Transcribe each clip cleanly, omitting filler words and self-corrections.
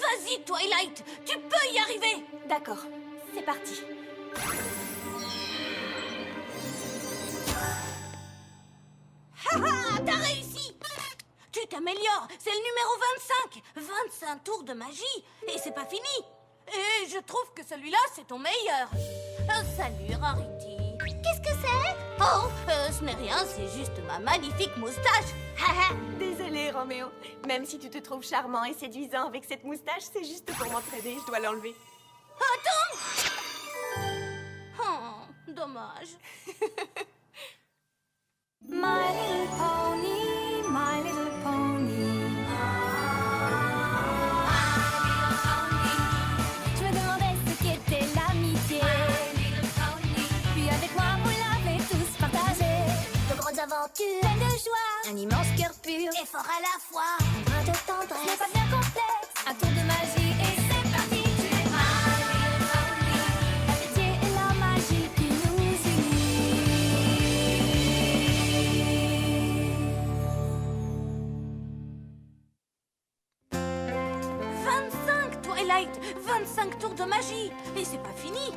Vas-y, Twilight, tu peux y arriver. D'accord, c'est parti. Haha, t'as réussi. Tu t'améliores, c'est le numéro 25. 25 tours de magie, et c'est pas fini. Et je trouve que celui-là, c'est ton meilleur. Salut, Rarity. Qu'est-ce que c'est? Oh, ce n'est rien, c'est juste ma magnifique moustache. Haha, désolé Roméo. Même si tu te trouves charmant et séduisant avec cette moustache, c'est juste pour m'entraider, je dois l'enlever. Attends. Oh, dommage. My little pony, my little pony. Je me demandais ce qu'était l'amitié. Puis avec moi, vous l'avez tous partagé. De grandes aventures, Pleine de joie, un immense cœur pur, Et fort à la fois. un brin de ce n'est tendresse. pas bien complexe. Un tour de magie et c'est parti. Tu es my little pony. L'amitié et la magie qui nous unit. 25, Twilight. 25 tours de magie. Et c'est pas fini.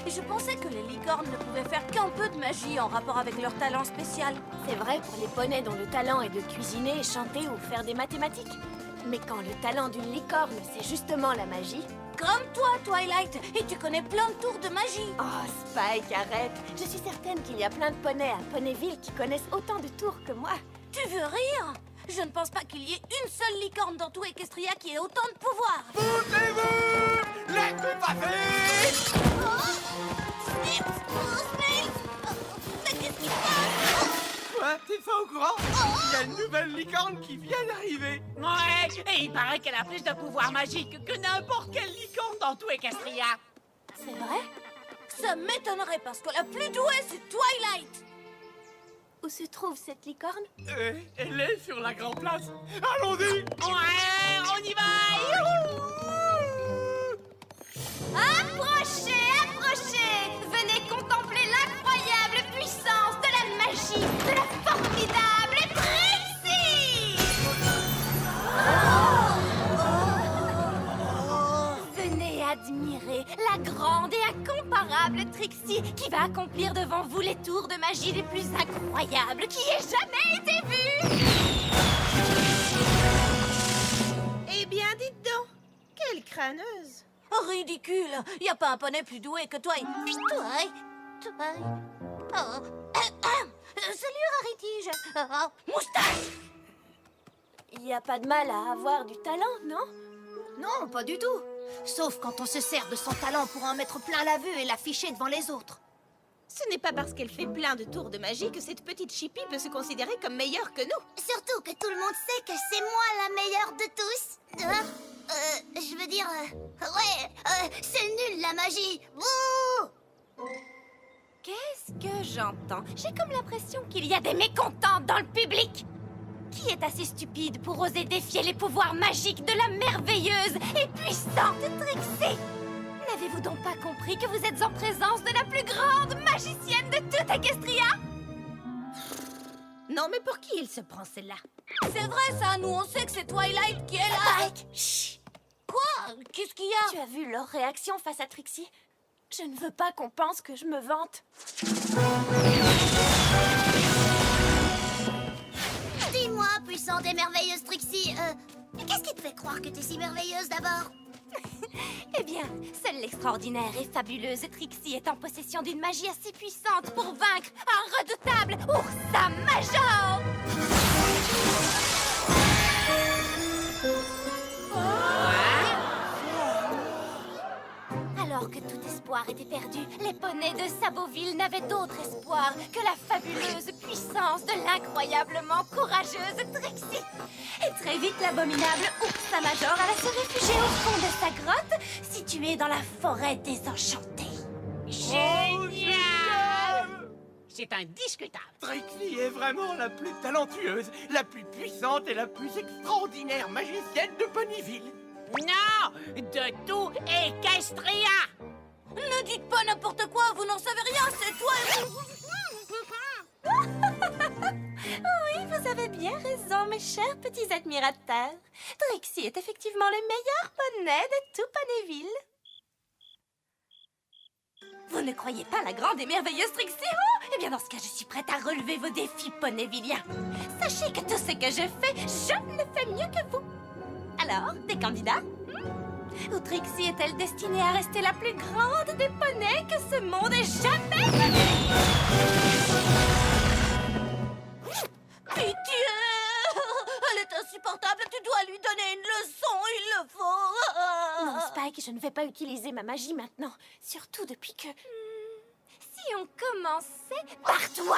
Et je pensais que les licornes ne pouvaient faire qu'un peu de magie en rapport avec leur talent spécial. C'est vrai pour les poneys dont le talent est de cuisiner, chanter ou faire des mathématiques. Mais quand le talent d'une licorne, c'est justement la magie... Comme toi, Twilight. Et tu connais plein de tours de magie. Oh, Spike, arrête! Je suis certaine qu'il y a plein de poneys à Ponyville qui connaissent autant de tours que moi. Tu veux rire? Je ne pense pas qu'il y ait une seule licorne dans tout Equestria qui ait autant de pouvoir. Bougez-vous! Laissez passer! Snips! Oh, Snails! Mais qu'est-ce qui se passe? Quoi? T'es pas au courant? Il y a une nouvelle licorne qui vient d'arriver! Ouais, et il paraît qu'elle a plus de pouvoir magique que n'importe quelle licorne dans tout Equestria. C'est vrai? Ça m'étonnerait parce que la plus douée, c'est Twilight. Où se trouve cette licorne? Elle est sur la grande place! Allons-y! Ouais, on y va! Youhou! Approchez, approchez! Venez contempler l'incroyable puissance de la magie, de la formidable Trixie! Venez admirer la grande et incomparable Trixie qui va accomplir devant vous les tours de magie les plus incroyables qui aient jamais été vus! Eh bien, dites donc, quelle crâneuse! Oh, ridicule. Y a pas un poney plus doué que toi. Toi. Oh. Salut, Rarity. Moustache. Il n'y a pas de mal à avoir du talent, non? Non, pas du tout. Sauf quand on se sert de son talent pour en mettre plein la vue et l'afficher devant les autres. Ce n'est pas parce qu'elle fait plein de tours de magie que cette petite chipie peut se considérer comme meilleure que nous. Surtout que tout le monde sait que c'est moi la meilleure de tous. Je veux dire... c'est nul la magie. Bouh! Qu'est-ce que j'entends? J'ai comme l'impression qu'il y a des mécontents dans le public. Qui est assez stupide pour oser défier les pouvoirs magiques de la merveilleuse et puissante Trixie? N'avez-vous donc pas compris que vous êtes en présence de la plus grande magicienne de toute Equestria? Non, mais pour qui il se prend celle-là? C'est vrai, ça. Nous, on sait que c'est Twilight qui est là. Chut! Quoi? Qu'est-ce qu'il y a? Tu as vu leur réaction face à Trixie? Je ne veux pas qu'on pense que je me vante. Dis-moi, puissante et merveilleuse Trixie, qu'est-ce qui te fait croire que t'es si merveilleuse d'abord? Eh bien, seule l'extraordinaire et fabuleuse Trixie est en possession d'une magie assez puissante pour vaincre un redoutable Ursa Major! Alors que tout espoir était perdu, les poneys de Saboville n'avaient d'autre espoir que la fabuleuse puissance de l'incroyablement courageuse Trixie. Et très vite, l'abominable Ursa Major alla se réfugier au fond de sa grotte, située dans la forêt désenchantée. Génial! C'est indiscutable. Trixie est vraiment la plus talentueuse, la plus puissante et la plus extraordinaire magicienne de Ponyville. Non! De tout Equestria! Ne dites pas n'importe quoi. Vous n'en savez rien. C'est toi. Oui, vous avez bien raison, mes chers petits admirateurs. Trixie est effectivement le meilleur poney de tout Ponyville. Vous ne croyez pas la grande et merveilleuse Trixie? Oh, eh bien, dans ce cas, je suis prête à relever vos défis Ponyvilliens. Sachez que tout ce que je fais, je le fais mieux que vous. Alors, des candidats? Ou Trixie est-elle destinée à rester la plus grande des poneys que ce monde ait jamais connue? Pitié! Elle est insupportable, tu dois lui donner une leçon, il le faut! Non, Spike, je ne vais pas utiliser ma magie maintenant. Surtout depuis que... Si on commençait par toi!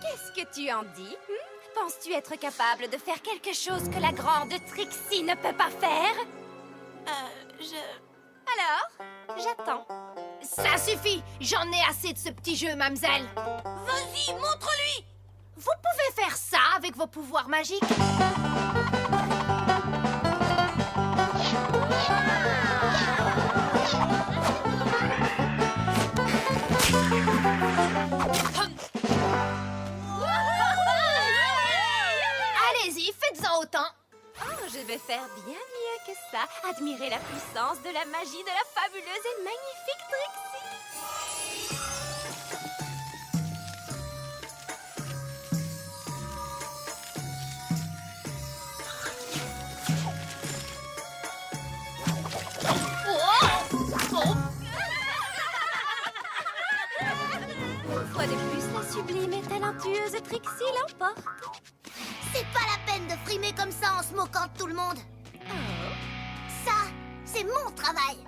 Qu'est-ce que tu en dis? Penses-tu être capable de faire quelque chose que la grande Trixie ne peut pas faire? Alors, j'attends. Ça suffit! J'en ai assez de ce petit jeu, mademoiselle! Vas-y, montre-lui! Vous pouvez faire ça avec vos pouvoirs magiques? Allez-y, faites-en autant! Oh, je vais faire bien mieux que ça. Admirer la puissance de la magie de la fabuleuse et magnifique Trixie. Une fois de plus, la sublime et talentueuse Trixie l'emporte. C'est pas la peine de frimer comme ça en se moquant de tout le monde. Ça, c'est mon travail.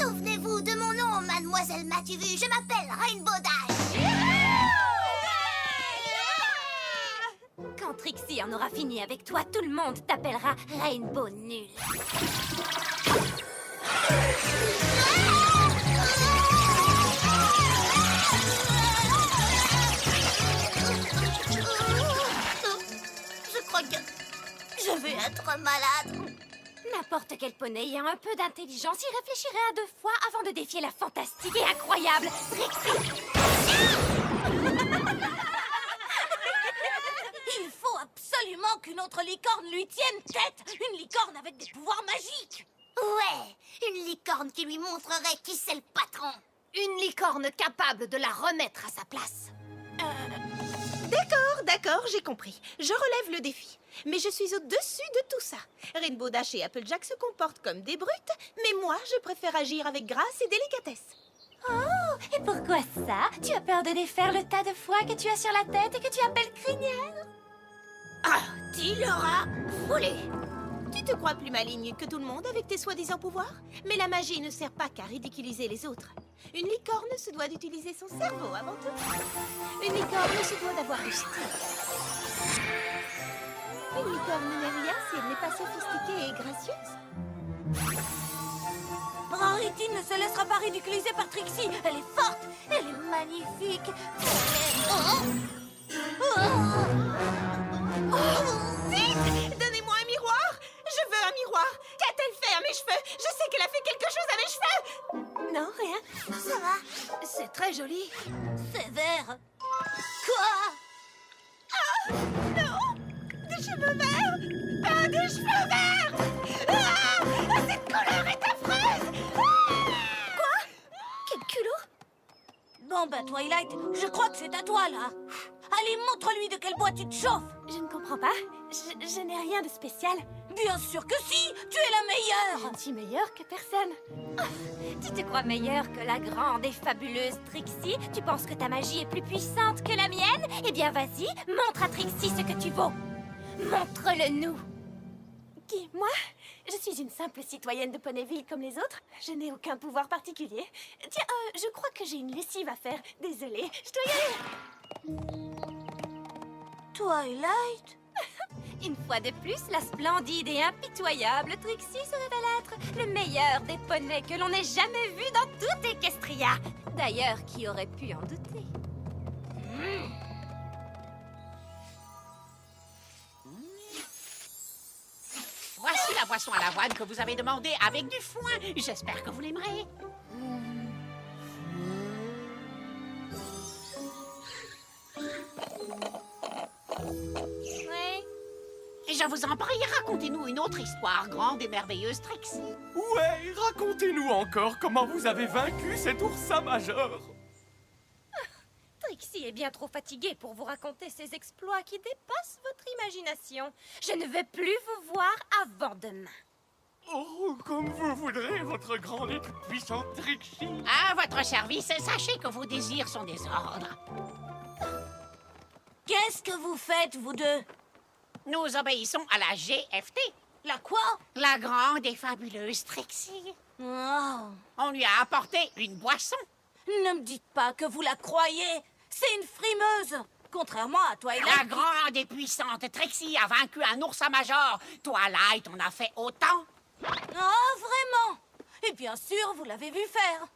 Souvenez-vous de mon nom, mademoiselle Matuvu. Je m'appelle Rainbow Dash. Quand Trixie en aura fini avec toi, tout le monde t'appellera Rainbow Nul. Je crois que je vais être malade. N'importe quel poney ayant un peu d'intelligence y réfléchirait à 2 fois avant de défier la fantastique et incroyable Trixie. Il faut absolument qu'une autre licorne lui tienne tête! Une licorne avec des pouvoirs magiques! Ouais, une licorne qui lui montrerait qui c'est le patron. Une licorne capable de la remettre à sa place. D'accord, j'ai compris. Je relève le défi. Mais je suis au-dessus de tout ça. Rainbow Dash et Applejack se comportent comme des brutes, mais moi, je préfère agir avec grâce et délicatesse. Oh, et pourquoi ça? Tu as peur de défaire le tas de foie que tu as sur la tête et que tu appelles crinière? Ah, tu l'auras volé! Tu te crois plus maligne que tout le monde avec tes soi-disant pouvoirs? Mais la magie ne sert pas qu'à ridiculiser les autres. Une licorne se doit d'utiliser son cerveau avant tout. Une licorne se doit d'avoir du style. Une licorne n'est rien si elle n'est pas sophistiquée et gracieuse. Rarity ne se laissera pas ridiculiser par Trixie. Elle est forte, elle est magnifique. Vite! Donnez-moi un miroir! Je veux un miroir! Qu'a-t-elle fait à mes cheveux? Je sais qu'elle a fait quelque chose à mes cheveux! Non, rien. Ça va? C'est très joli. C'est vert. Quoi? Des cheveux verts! Ah, des cheveux verts! Ah! Cette couleur est affreuse! Quoi? Quel culot! Bon, bah, Twilight, je crois que c'est à toi, là. Allez, montre-lui de quel bois tu te chauffes. Je ne comprends pas. Je n'ai rien de spécial. Bien sûr que si, tu es la Je meilleure. ne suis meilleure que personne. Tu te crois meilleure que la grande et fabuleuse Trixie? Tu penses que ta magie est plus puissante que la mienne? Eh bien, vas-y, montre à Trixie ce que tu vaux. Montre-le-nous. Qui, moi? Je suis une simple citoyenne de Ponyville comme les autres. Je n'ai aucun pouvoir particulier. Tiens, je crois que j'ai une lessive à faire. Désolée, je dois y aller. Twilight? Une fois de plus, la splendide et impitoyable Trixie se révèle être le meilleur des poneys que l'on ait jamais vu dans toute Equestria. D'ailleurs, qui aurait pu en douter? Voici la boisson à l'avoine que vous avez demandée avec du foin. J'espère que vous l'aimerez. Oui. Et je vous en prie, racontez-nous une autre histoire grande et merveilleuse, Trixie. Ouais, racontez-nous encore comment vous avez vaincu cet oursin majeur. Trixie est bien trop fatiguée pour vous raconter ses exploits qui dépassent votre imagination. Je ne veux plus vous voir avant demain. Oh, comme vous voudrez, votre grande et toute puissante Trixie. À votre service, sachez que vos désirs sont des ordres. Qu'est-ce que vous faites, vous deux? Nous obéissons à la GFT, La quoi? la grande et fabuleuse Trixie. Oh, On lui a apporté une boisson. ne me dites pas que vous la croyez. C'est une frimeuse. Contrairement à Twilight. La grande et puissante Trixie a vaincu un oursin major. Twilight en a fait autant. Oh, vraiment? Et bien sûr, vous l'avez vu faire.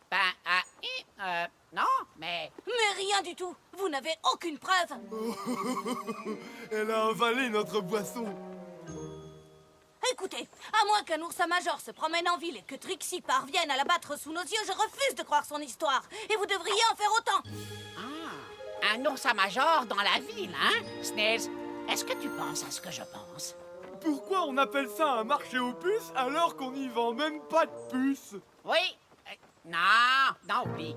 Non, mais... Mais rien du tout. Vous n'avez aucune preuve. Elle a avalé notre boisson. Écoutez, à moins qu'un oursin major se promène en ville et que Trixie parvienne à l'abattre sous nos yeux, je refuse de croire son histoire. Et vous devriez en faire autant. Ah, un oursin major dans la ville, hein? Snails, est-ce que tu penses à ce que je pense? Pourquoi on appelle ça un marché aux puces alors qu'on n'y vend même pas de puces? Oui. Non, oublie.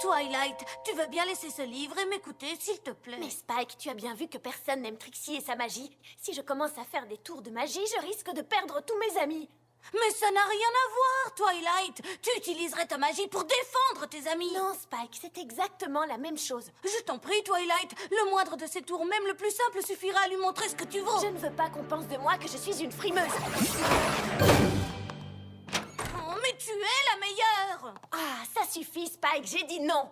Twilight, tu veux bien laisser ce livre et m'écouter, s'il te plaît? Mais Spike, tu as bien vu que personne n'aime Trixie et sa magie. Si je commence à faire des tours de magie, je risque de perdre tous mes amis. Mais ça n'a rien à voir, Twilight. Tu utiliserais ta magie pour défendre tes amis. Non, Spike, c'est exactement la même chose. Je t'en prie, Twilight. Le moindre de ces tours, même le plus simple, suffira à lui montrer ce que tu vaux. Je ne veux pas qu'on pense de moi que je suis une frimeuse. Oh, mais tu es la meilleure. Ah, ça suffit, Spike, j'ai dit non.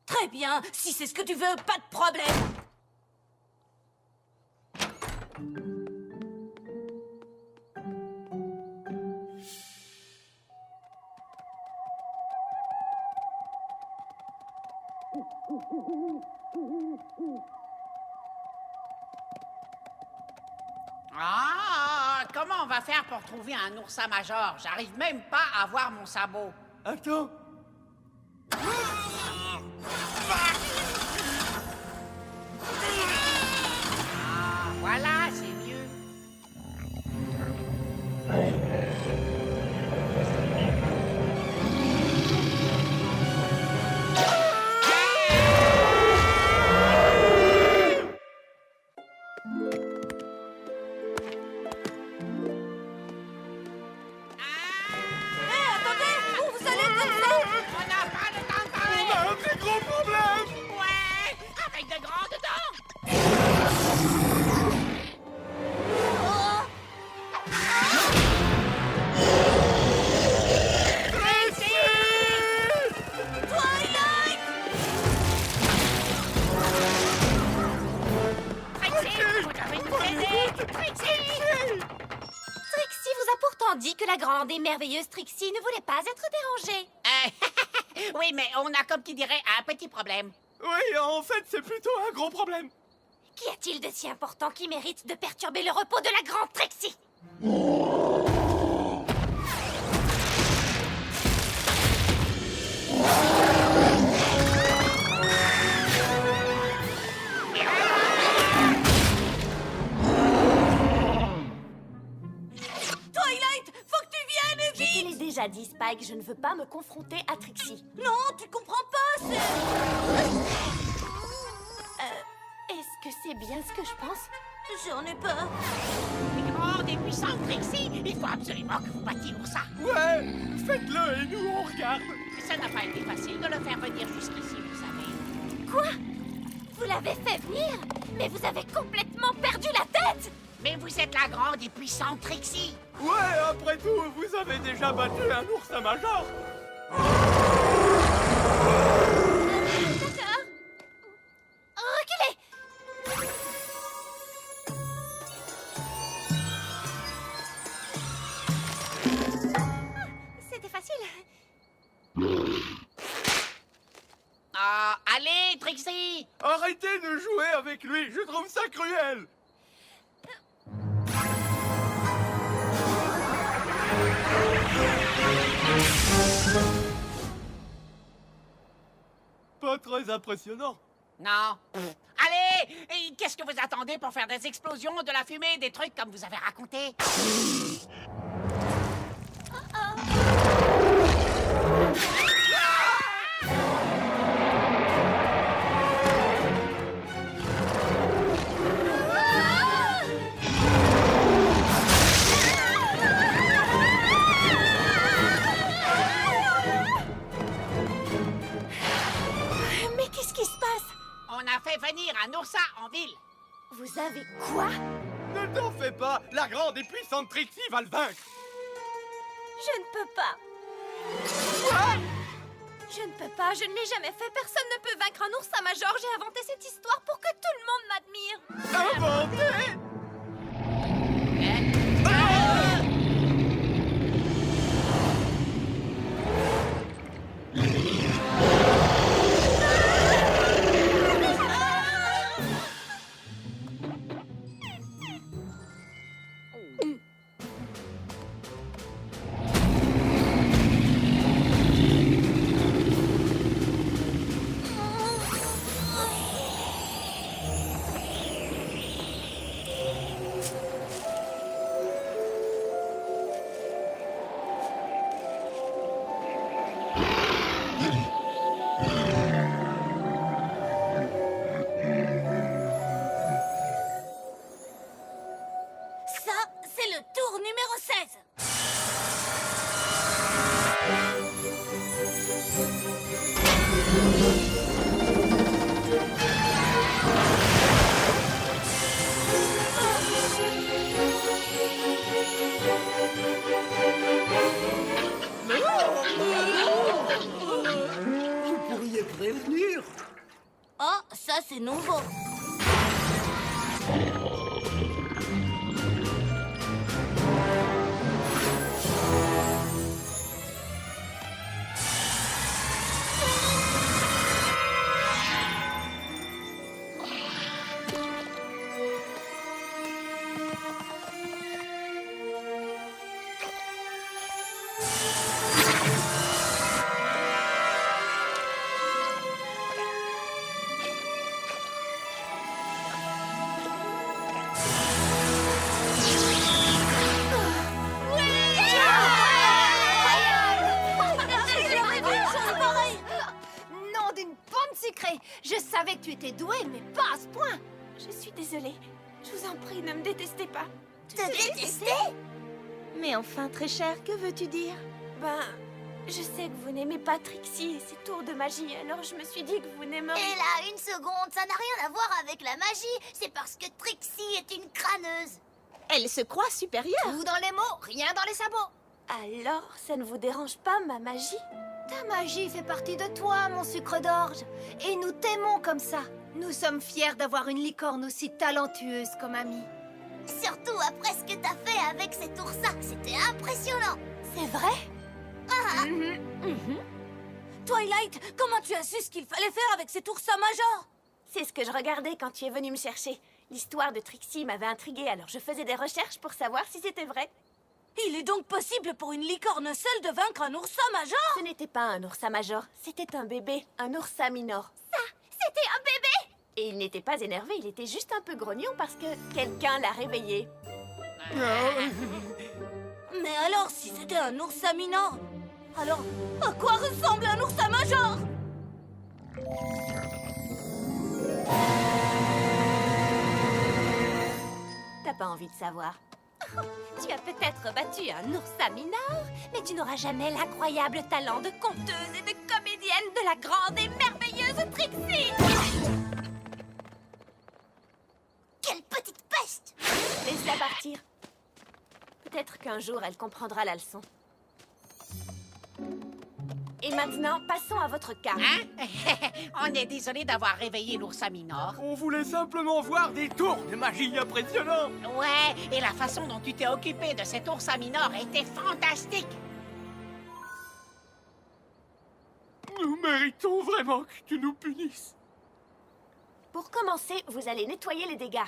Très bien. Si c'est ce que tu veux, pas de problème. Ah, comment on va faire pour trouver un oursin major? J'arrive même pas à voir mon sabot. Attends. Ah, voilà, c'est mieux. Attendez, où vous allez comme ça? On n'a pas le temps de parler. On a un très gros problème. Ouais, avec de grandes dents. Twilight! Trixie, vous devez nous aider. Trixie! Trixie vous a pourtant dit que la grande et merveilleuse Trixie ne voulait pas être dérangée. Oui, mais on a, comme qui dirait, un petit problème. Oui, en fait, c'est plutôt un gros problème. Qu'y a-t-il de si important qui mérite de perturber le repos de la grande Trixie? Twilight, faut que tu viennes et Je te vite! l'ai déjà dit, Spike, je ne veux pas me confronter à Trixie. Non, tu comprends pas, c'est... Est-ce que c'est bien ce que je pense? J'en ai peur. Grande et puissante Trixie, il faut absolument que vous battiez l'oursin. Ouais, faites-le et nous on regarde. Ça n'a pas été facile de le faire venir jusqu'ici, vous savez. Quoi? Vous l'avez fait venir? Mais vous avez complètement perdu la tête! Mais vous êtes la grande et puissante Trixie. Ouais, après tout, vous avez déjà battu un oursin major. avec lui. Je trouve ça cruel. Pas très impressionnant. Non. Allez, et qu'est-ce que vous attendez pour faire des explosions, de la fumée, des trucs comme vous avez raconté? Mais qu'est-ce qui se passe? On a fait venir un oursin en ville. Vous avez quoi? Ne t'en fais pas. La grande et puissante Trixie va le vaincre. Je ne peux pas. Je ne peux pas, je ne l'ai jamais fait. Personne ne peut vaincre un oursin major. J'ai inventé cette histoire pour que tout le monde m'admire. Inventé. Ça, c'est le tour numéro 16. Vous pourriez prévenir. Oh, ça, c'est nouveau. Non, d'une pomme sucrée. Je savais que tu étais douée, mais pas à ce point. Je suis désolée. Je vous en prie, ne me détestez pas. Te détester? Mais enfin, très cher, que veux-tu dire? Ben, je sais que vous n'aimez pas Trixie et ses tours de magie, alors je me suis dit que vous n'aimeriez... Et là, une seconde, ça n'a rien à voir avec la magie. C'est parce que Trixie est une crâneuse. Elle se croit supérieure. Tout dans les mots, rien dans les sabots. Alors, ça ne vous dérange pas, ma magie? Ta magie fait partie de toi, mon sucre d'orge. Et nous t'aimons comme ça. Nous sommes fiers d'avoir une licorne aussi talentueuse comme amie. Surtout après ce que t'as fait avec cet oursin. C'était impressionnant. C'est vrai? Twilight, comment tu as su ce qu'il fallait faire avec cet oursin major? C'est ce que je regardais quand tu es venu me chercher. L'histoire de Trixie m'avait intriguée, alors je faisais des recherches pour savoir si c'était vrai. Il est donc possible pour une licorne seule de vaincre un oursin major? Ce n'était pas un oursin major, c'était un bébé, un oursin minor. C'était un bébé. Et il n'était pas énervé, il était juste un peu grognon parce que quelqu'un l'a réveillé. Mais alors, si c'était un oursin minor, alors à quoi ressemble un oursin major? T'as pas envie de savoir. Tu as peut-être battu un oursin minor, mais tu n'auras jamais l'incroyable talent de conteuse et de comédienne de la grande et merveilleuse Trixie. Quelle petite peste. Laisse-la partir. Peut-être qu'un jour, elle comprendra la leçon. Et maintenant, passons à votre cas. Hein? On est désolé d'avoir réveillé l'oursin minor. On voulait simplement voir des tours de magie impressionnants. Ouais, et la façon dont tu t'es occupé de cet oursin minor était fantastique. Nous méritons vraiment que tu nous punisses. Pour commencer, vous allez nettoyer les dégâts.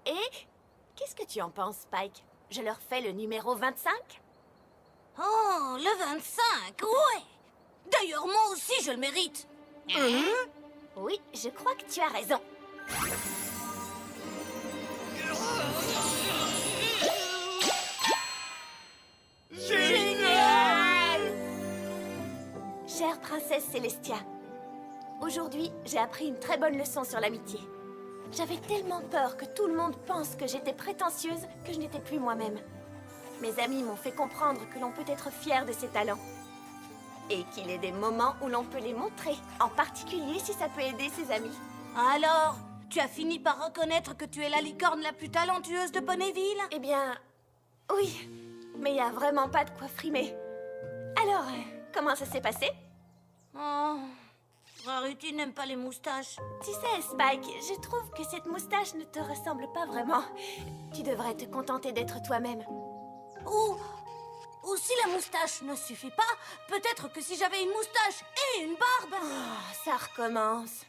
Et qu'est-ce que tu en penses, Spike? Je leur fais le numéro 25? Oh, le 25, ouais. D'ailleurs, moi aussi, je le mérite. Oui, je crois que tu as raison. Chère princesse Célestia, aujourd'hui, j'ai appris une très bonne leçon sur l'amitié. J'avais tellement peur que tout le monde pense que j'étais prétentieuse que je n'étais plus moi-même. Mes amis m'ont fait comprendre que l'on peut être fier de ses talents. Et qu'il y a des moments où l'on peut les montrer, en particulier si ça peut aider ses amis. Alors, tu as fini par reconnaître que tu es la licorne la plus talentueuse de Ponyville? Eh bien, oui, mais il n'y a vraiment pas de quoi frimer. Alors, comment ça s'est passé? Oh, Rarity n'aime pas les moustaches. Tu sais, Spike, je trouve que cette moustache ne te ressemble pas vraiment. Tu devrais te contenter d'être toi-même. Ou si la moustache ne suffit pas, peut-être que si j'avais une moustache et une barbe... Oh, ça recommence.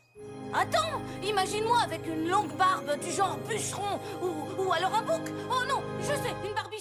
Attends, imagine-moi avec une longue barbe du genre bûcheron ou alors un bouc. Oh non, je sais, une barbiche.